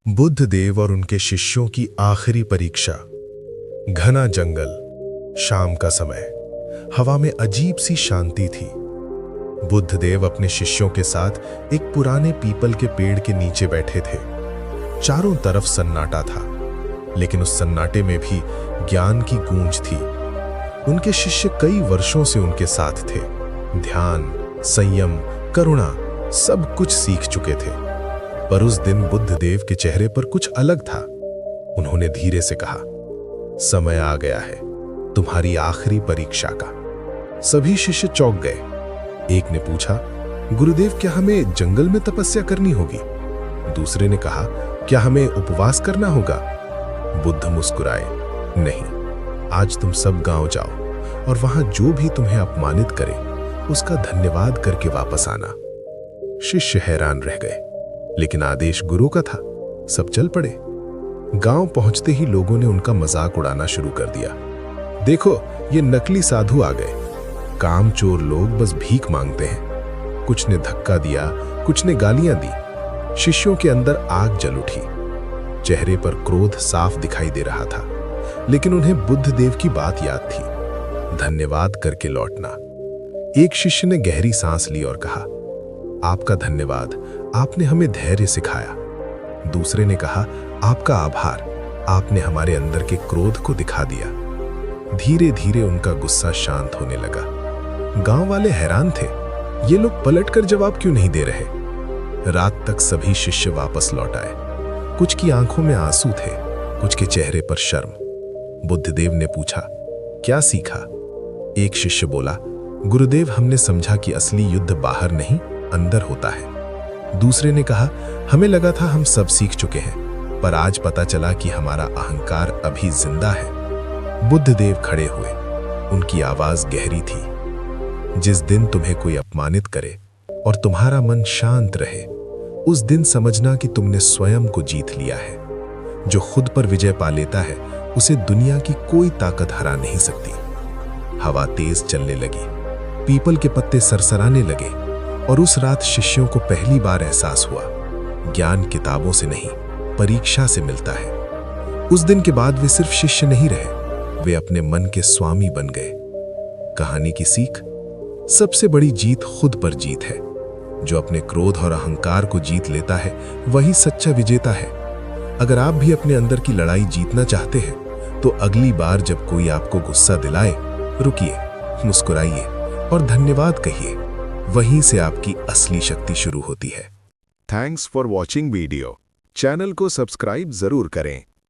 बुद्ध देव और उनके शिष्यों की आखिरी परीक्षा। घना जंगल, शाम का समय, हवा में अजीब सी शांति थी। बुद्ध देव अपने शिष्यों के साथ एक पुराने पीपल के पेड़ के नीचे बैठे थे। चारों तरफ सन्नाटा था, लेकिन उस सन्नाटे में भी ज्ञान की गूंज थी। उनके शिष्य कई वर्षों से उनके साथ थे। ध्यान, संयम, करुणा सब कुछ सीख चुके थे। पर उस दिन बुद्ध देव के चेहरे पर कुछ अलग था। उन्होंने धीरे से कहा, समय आ गया है तुम्हारी आखिरी परीक्षा का। सभी शिष्य चौंक गए। एक ने पूछा, गुरुदेव क्या हमें जंगल में तपस्या करनी होगी? दूसरे ने कहा, क्या हमें उपवास करना होगा? बुद्ध मुस्कुराए, नहीं, आज तुम सब गांव जाओ और वहां जो भी तुम्हें अपमानित करे उसका धन्यवाद करके वापस आना। शिष्य हैरान रह गए, लेकिन आदेश गुरु का था। सब चल पड़े। गांव पहुंचते ही लोगों ने उनका मजाक उड़ाना शुरू कर दिया। देखो, ये नकली साधु आ गए। कामचोर लोग बस भीख मांगते हैं। कुछ ने धक्का दिया, कुछ ने गालियां दी। शिष्यों के अंदर आग जल उठी। चेहरे पर क्रोध साफ दिखाई दे रहा था, लेकिन उन्हें बुद्ध देव की बात याद थी, धन्यवाद करके लौटना। एक शिष्य ने गहरी सांस ली और कहा, आपका धन्यवाद, आपने हमें धैर्य सिखाया। दूसरे ने कहा, आपका आभार, आपने हमारे अंदर के क्रोध को दिखा दिया। धीरे धीरे उनका गुस्सा शांत होने लगा। गांव वाले हैरान थे, ये लोग पलटकर जवाब क्यों नहीं दे रहे? रात तक सभी शिष्य वापस लौट आए। कुछ की आंखों में आंसू थे, कुछ के चेहरे पर शर्म। बुद्धदेव ने पूछा, क्या सीखा? एक शिष्य बोला, गुरुदेव हमने समझा कि असली युद्ध बाहर नहीं अंदर होता है। दूसरे ने कहा, हमें लगा था हम सब सीख चुके हैं, पर आज पता चला कि हमारा अहंकार अभी जिंदा है। बुद्धदेव खड़े हुए। उनकी आवाज गहरी थी, जिस दिन तुम्हें कोई अपमानित करे और तुम्हारा मन शांत रहे, उस दिन समझना कि तुमने स्वयं को जीत लिया है। जो खुद पर विजय पा लेता है, उसे दुनिया की कोई ताकत हरा नहीं सकती। हवा तेज चलने लगी, पीपल के पत्ते सरसराने लगे, और उस रात शिष्यों को पहली बार एहसास हुआ, ज्ञान किताबों से नहीं, परीक्षा से मिलता है। उस दिन के बाद वे सिर्फ शिष्य नहीं रहे, वे अपने मन के स्वामी बन गए। कहानी की सीख, सबसे बड़ी जीत खुद पर जीत है। जो अपने क्रोध और अहंकार को जीत लेता है, वही सच्चा विजेता है। अगर आप भी अपने अंदर की लड़ाई जीतना चाहते हैं, तो अगली बार जब कोई आपको गुस्सा दिलाए, रुकिए, मुस्कुराइए और धन्यवाद कहिए। वहीं से आपकी असली शक्ति शुरू होती है। Thanks for watching video. Channel को सब्सक्राइब जरूर करें।